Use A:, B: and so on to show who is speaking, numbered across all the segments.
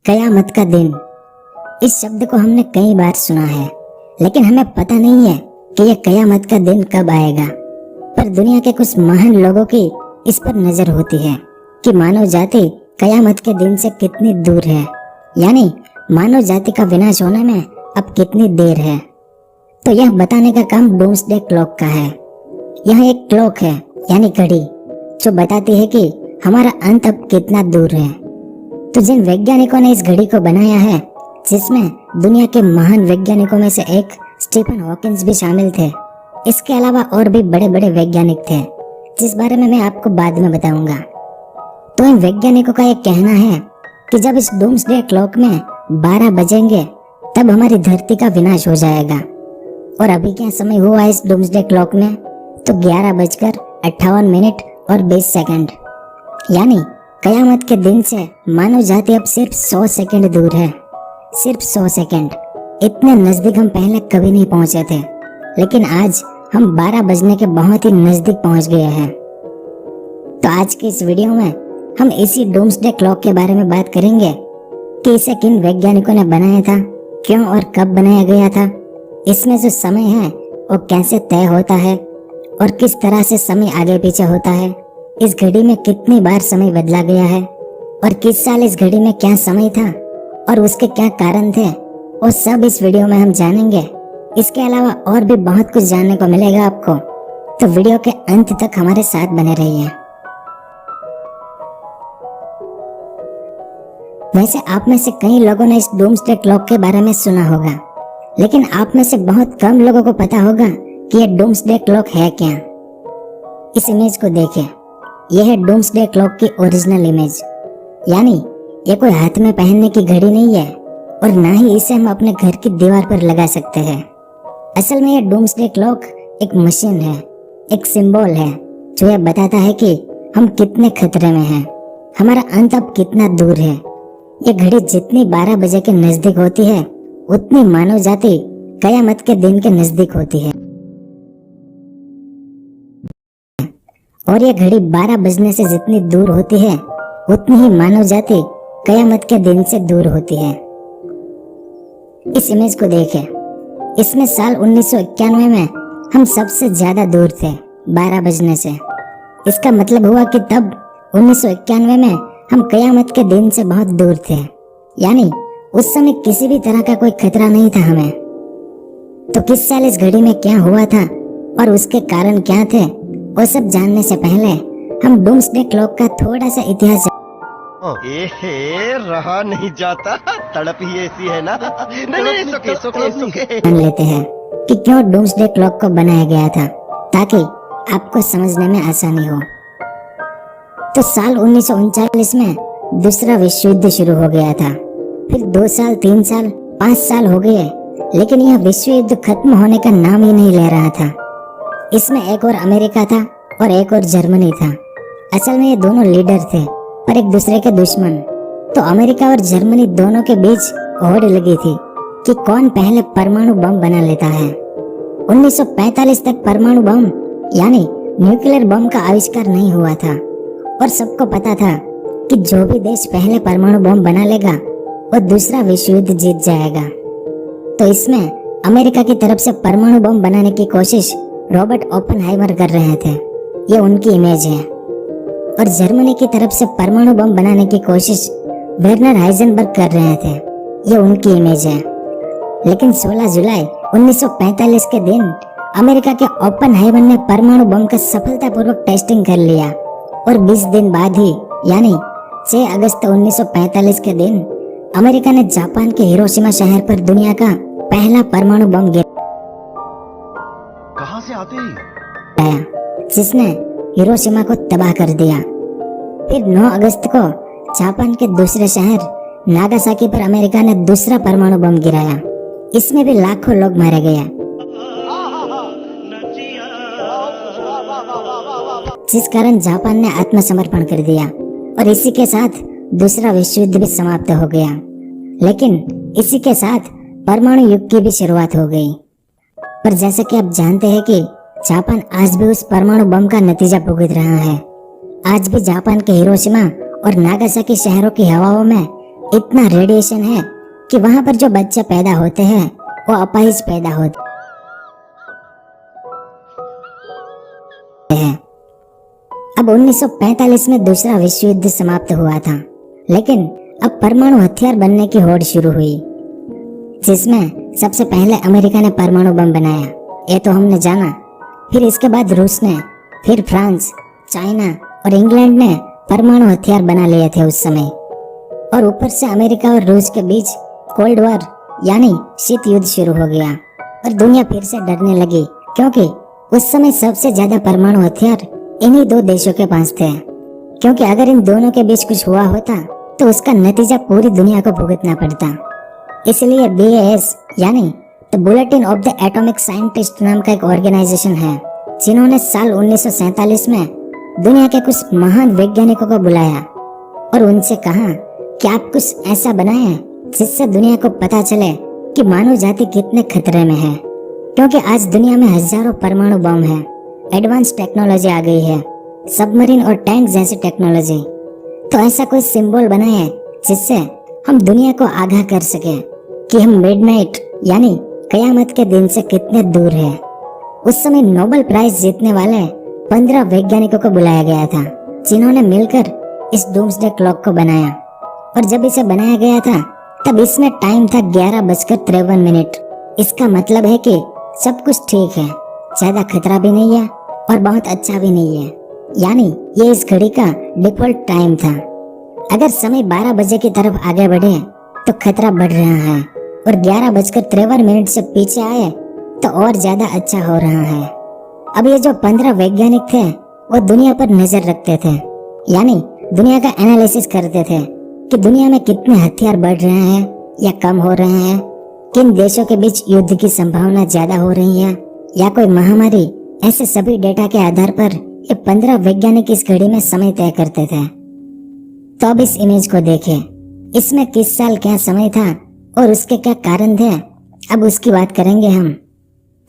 A: कयामत का दिन। इस शब्द को हमने कई बार सुना है, लेकिन हमें पता नहीं है कि यह कयामत का दिन कब आएगा। पर दुनिया के कुछ महान लोगों की इस पर नजर होती है कि मानव जाति कयामत के दिन से कितनी दूर है, यानी मानव जाति का विनाश होने में अब कितनी देर है। तो यह बताने का काम डूम्सडे क्लॉक का है। यह एक क्लॉक है, यानी घड़ी, जो बताती है कि हमारा अंत अब कितना दूर है। तो जिन वैज्ञानिकों ने इस घड़ी को बनाया है, जिसमें दुनिया के महान वैज्ञानिकों में से एक स्टीफन हॉकिंस भी शामिल थे, इसके अलावा और भी बड़े बड़े वैज्ञानिक थे, जिस बारे में मैं आपको बाद में बताऊंगा। तो इन वैज्ञानिकों का यह कहना है कि जब इस डूम्सडे क्लॉक में 12 बजेंगे तब हमारी धरती का विनाश हो जाएगा। और अभी क्या समय हुआ इस डूम्सडे क्लॉक में? तो 11:58 और 20 सेकंड, यानी कयामत के दिन से मानव जाति अब सिर्फ 100 सेकंड दूर है। सिर्फ 100 सेकंड। इतने नजदीक हम पहले कभी नहीं पहुंचे थे, लेकिन आज हम 12 बजने के बहुत ही नजदीक पहुंच गए हैं। तो आज के इस वीडियो में हम इसी डूम्सडे क्लॉक के बारे में बात करेंगे कि इसे किन वैज्ञानिकों ने बनाया था, क्यों और कब बनाया गया था, इसमें जो समय है वो कैसे तय होता है और किस तरह से समय आगे पीछे होता है, इस घड़ी में कितनी बार समय बदला गया है और किस साल इस घड़ी में क्या समय था और उसके क्या कारण थे, वो सब इस वीडियो में हम जानेंगे। इसके अलावा और भी बहुत कुछ जानने को मिलेगा आपको, तो वीडियो के अंत तक हमारे साथ बने रहिए। वैसे आप में से कई लोगों ने इस डूम्सडे क्लॉक के बारे में सुना होगा, लेकिन आप में से बहुत कम लोगों को पता होगा कि यह डूम्सडे क्लॉक है क्या। इस इमेज को देखिए, यह है डूम्सडे क्लॉक की ओरिजिनल इमेज, यानी ये कोई हाथ में पहनने की घड़ी नहीं है और ना ही इसे हम अपने घर की दीवार पर लगा सकते हैं। असल में यह डूम्सडे क्लॉक एक मशीन है, एक सिंबल है जो यह बताता है कि हम कितने खतरे में हैं, हमारा अंत अब कितना दूर है। ये घड़ी जितनी 12 बजे के नजदीक होती है, उतनी मानव जाति कयामत के दिन के नजदीक होती है। और ये घड़ी 12 बजने से जितनी दूर होती है, उतनी ही मानव जाति कयामत के दिन से दूर होती है। इस इमेज को देखें, इसमें साल 1991 में हम सबसे ज्यादा दूर थे 12 बजने से। इसका मतलब हुआ कि तब 1991 में हम कयामत के दिन से बहुत दूर थे, यानी उस समय किसी भी तरह का कोई खतरा नहीं था हमें। तो किस साल इस घड़ी में क्या हुआ था और उसके कारण क्या थे, वो सब जानने से पहले हम डूम्सडे क्लॉक का थोड़ा सा इतिहास
B: रहा नहीं जाता, तड़प ही ऐसी है ना। नहीं,
A: जान लेते हैं कि क्यों डूम्सडे क्लॉक को बनाया गया था, ताकि आपको समझने में आसानी हो। तो साल 1939 में दूसरा विश्व युद्ध शुरू हो गया था। फिर 2 साल, 3 साल, 5 साल हो गए, लेकिन यह विश्व युद्ध खत्म होने का नाम ही नहीं ले रहा था। इसमें एक और अमेरिका था और एक और जर्मनी था। असल में ये दोनों लीडर थे, पर एक दूसरे के दुश्मन। तो अमेरिका और जर्मनी दोनों के बीच होड़ लगी थी कि कौन पहले परमाणु बम बना लेता है। 1945 तक परमाणु बम यानी न्यूक्लियर बम का आविष्कार नहीं हुआ था और सबको पता था कि जो भी देश पहले परमाणु बम बना लेगा वो दूसरा विश्व युद्ध जीत जाएगा। तो इसमें अमेरिका की तरफ से परमाणु बम बनाने की कोशिश रॉबर्ट ओपेनहाइमर कर रहे थे, ये उनकी इमेज है। और जर्मनी की तरफ से परमाणु बम बनाने की कोशिश वर्नर हाइजेनबर्ग कर रहे थे, ये उनकी इमेज है। लेकिन 16 जुलाई 1945 के दिन अमेरिका के ओपेनहाइमर ने परमाणु बम का सफलतापूर्वक टेस्टिंग कर लिया और 20 दिन बाद ही, यानी 6 अगस्त 1945 के दिन अमेरिका ने जापान के हिरोशिमा शहर पर दुनिया का पहला परमाणु बम गिराया, जिसने हिरोशिमा को तबाह कर दिया। फिर 9 अगस्त को जापान के दूसरे शहर नागासाकी पर अमेरिका ने दूसरा परमाणु बम गिराया। इसमें भी लाखों लोग मारे गए, जिस कारण जापान ने आत्मसमर्पण कर दिया और इसी के साथ दूसरा विश्व युद्ध भी समाप्त हो गया। लेकिन इसी के साथ परमाणु युग की भी शुरुआत हो गई। पर जैसे कि आप जानते हैं कि जापान आज भी उस परमाणु बम का नतीजा भुगत रहा है। आज भी जापान के हिरोशिमा और नागासाकी शहरों की हवाओं में इतना रेडिएशन है कि वहां पर जो बच्चे पैदा होते हैं वो अपाहिज पैदा होते हैं। अब 1945 में दूसरा विश्व युद्ध समाप्त हुआ था, लेकिन अब परमाणु हथियार बनने की होड़ शुरू हुई, जिसमें सबसे पहले अमेरिका ने परमाणु बम बनाया, ये तो हमने जाना। फिर इसके बाद रूस ने, फिर फ्रांस, चाइना और इंग्लैंड ने परमाणु हथियार बना लिए थे उस समय। और ऊपर से अमेरिका और रूस के बीच कोल्ड वॉर यानी शीत युद्ध शुरू हो गया और दुनिया फिर से डरने लगी, क्योंकि उस समय सबसे ज्यादा परमाणु हथियार इन्हीं दो देशों के पास थे। क्योंकि अगर इन दोनों के बीच कुछ हुआ होता तो उसका नतीजा पूरी दुनिया को भुगतना पड़ता। इसलिए BAS यानी the bulletin of the atomic scientist नाम का एक ऑर्गेनाइजेशन है, जिन्होंने साल 1947 में दुनिया के कुछ महान वैज्ञानिकों को बुलाया और उनसे कहा कि आप कुछ ऐसा बनाएं जिससे दुनिया को पता चले कि मानव जाति कितने खतरे में है। क्योंकि आज दुनिया में हजारों परमाणु बम है, एडवांस टेक्नोलॉजी आ गई है, सबमरीन और टैंक जैसी टेक्नोलॉजी। तो ऐसा कोई सिंबल बनाए जिससे हम दुनिया को आगाह कर सके कि हम मिडनाइट यानी कयामत के दिन से कितने दूर है। उस समय नोबेल प्राइज जीतने वाले 15 वैज्ञानिकों को बुलाया गया था, जिन्होंने मिलकर इस डूम्सडे क्लॉक को बनाया। और जब इसे बनाया गया था तब इसमें टाइम था 11:53। इसका मतलब है कि सब कुछ ठीक है, ज्यादा खतरा भी नहीं है और बहुत अच्छा भी नहीं है, यानी ये इस घड़ी का डिफॉल्ट टाइम था। अगर समय 12 बजे की तरफ आगे बढ़े तो खतरा बढ़ रहा है और 11:53 से पीछे आए तो और ज्यादा अच्छा हो रहा है। अब ये जो 15 वैज्ञानिक थे वो दुनिया पर नजर रखते थे, यानी दुनिया का एनालिसिस करते थे कि दुनिया में कितने हथियार बढ़ रहे हैं या कम हो रहे हैं, किन देशों के बीच युद्ध की संभावना ज्यादा हो रही है या कोई महामारी। ऐसे सभी डेटा के आधार पर ये 15 वैज्ञानिक इस घड़ी में समय तय करते थे। तो अब इस इमेज को देखें, इसमें किस साल क्या समय था और उसके क्या कारण थे, अब उसकी बात करेंगे हम।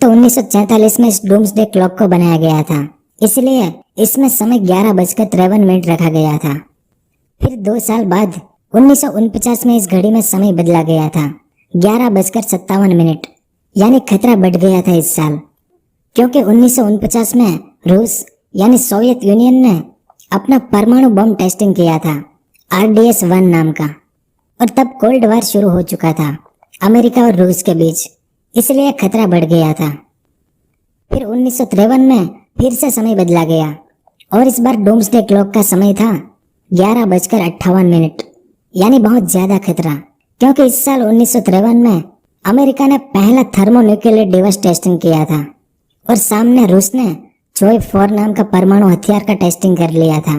A: तो 1944 में इस डूम्सडे क्लॉक को बनाया गया था, इसलिए इसमें समय 11:53 रखा गया था। फिर 2 साल बाद 1949 में इस घड़ी में समय बदला गया था 11:57, यानी खतरा बढ़ गया था इस साल, क्योंकि 1949 में रूस यानी सोवियत यूनियन ने अपना परमाणु बम टेस्टिंग किया था RDS-1 नाम का, और तब कोल्ड वॉर शुरू हो चुका था अमेरिका और रूस के बीच, इसलिए खतरा बढ़ गया था। फिर 1953 में फिर से समय बदला गया और इस बार डूम्सडे क्लॉक का समय था 11:58, यानी बहुत ज्यादा खतरा, क्योंकि इस साल 1953 में अमेरिका ने पहला थर्मोन्यूक्लियर डिवाइस टेस्टिंग किया था और सामने रूस ने Joy-4 नाम का परमाणु हथियार का टेस्टिंग कर लिया था।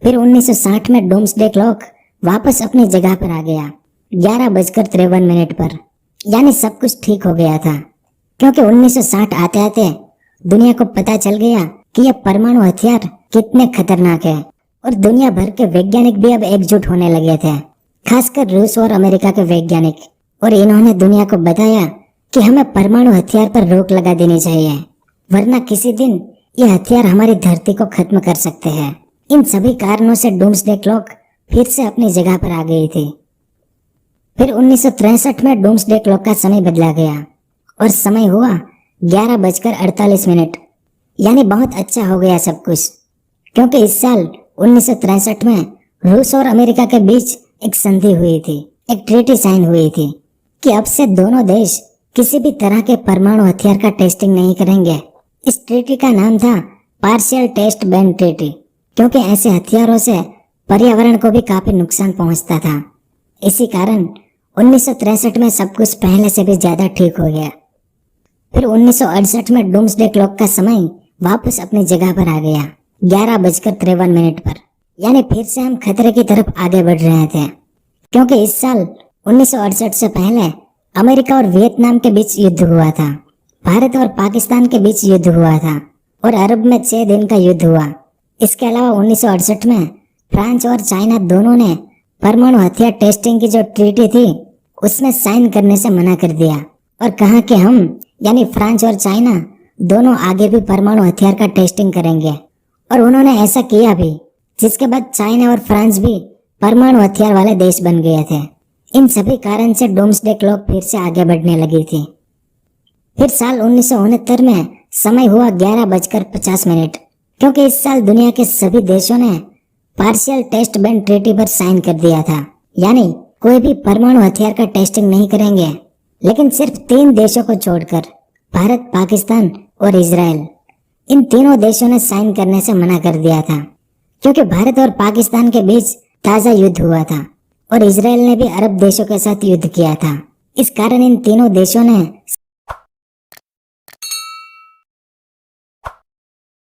A: फिर 1960 में डूम्सडे क्लॉक वापस अपनी जगह पर आ गया 11:53 पर, यानी सब कुछ ठीक हो गया था, क्योंकि 1960 आते आते दुनिया को पता चल गया कि यह परमाणु हथियार कितने खतरनाक है और दुनिया भर के वैज्ञानिक भी अब एकजुट होने लगे थे, खासकर रूस और अमेरिका के वैज्ञानिक। और इन्होंने दुनिया को बताया कि हमें परमाणु हथियार पर रोक लगा देनी चाहिए, वरना किसी दिन ये हथियार हमारी धरती को खत्म कर सकते हैं। इन सभी कारणों से डूम्सडे क्लॉक फिर से अपनी जगह पर आ गई थी। फिर 1963 में डूम्सडे क्लॉक का समय बदला गया और समय हुआ 11:48, यानी बहुत अच्छा हो गया सब कुछ, क्योंकि इस साल 1963 में रूस और अमेरिका के बीच एक संधि हुई थी, एक ट्रीटी साइन हुई थी कि अब से दोनों देश किसी भी तरह के परमाणु हथियार का टेस्टिंग नहीं करेंगे। इस ट्रीटी का नाम था पार्शियल टेस्ट बैन ट्रीटी, क्योंकि ऐसे हथियारों से पर्यावरण को भी काफी नुकसान पहुंचता था। इसी कारण 1963 में सब कुछ पहले से भी ज्यादा ठीक हो गया। फिर 1968 में डूम्सडे क्लॉक का समय वापस अपनी जगह पर आ गया 11:53 पर, यानी फिर से हम खतरे की तरफ आगे बढ़ रहे थे, क्योंकि इस साल 1968 से पहले अमेरिका और वियतनाम के बीच युद्ध हुआ था, भारत और पाकिस्तान के बीच युद्ध हुआ था और अरब में 6 दिन का युद्ध हुआ। इसके अलावा 1968 में फ्रांस और चाइना दोनों ने परमाणु हथियार टेस्टिंग की जो ट्रीटी थी उसमें साइन करने से मना कर दिया और कहा कि हम यानी फ्रांस और चाइना दोनों आगे भी परमाणु हथियार का टेस्टिंग करेंगे, और उन्होंने ऐसा किया भी, जिसके बाद चाइना और फ्रांस भी परमाणु हथियार वाले देश बन गए थे। इन सभी कारण से डोम्सडे क्लॉक फिर से आगे बढ़ने लगी थी। फिर साल 1969 में समय हुआ 11:50, क्योंकि इस साल दुनिया के सभी देशों ने पार्शियल टेस्ट बैन ट्रीटी पर साइन कर दिया था, यानी कोई भी परमाणु हथियार का टेस्टिंग नहीं करेंगे, लेकिन सिर्फ 3 देशों को छोड़कर, भारत, पाकिस्तान और इजराइल। इन तीनों देशों ने साइन करने से मना कर दिया था, क्योंकि भारत और पाकिस्तान के बीच ताजा युद्ध हुआ था और इजराइल ने भी अरब देशों के साथ युद्ध किया था। इस कारण इन तीनों देशों ने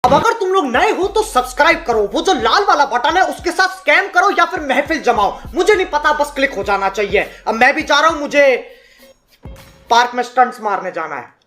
C: अब अगर तुम लोग नए हो तो सब्सक्राइब करो, वो जो लाल वाला बटन है उसके साथ स्कैम करो या फिर महफिल जमाओ, मुझे नहीं पता, बस क्लिक हो जाना चाहिए। अब मैं भी जा रहा हूं, मुझे पार्क में स्टंट्स मारने जाना है।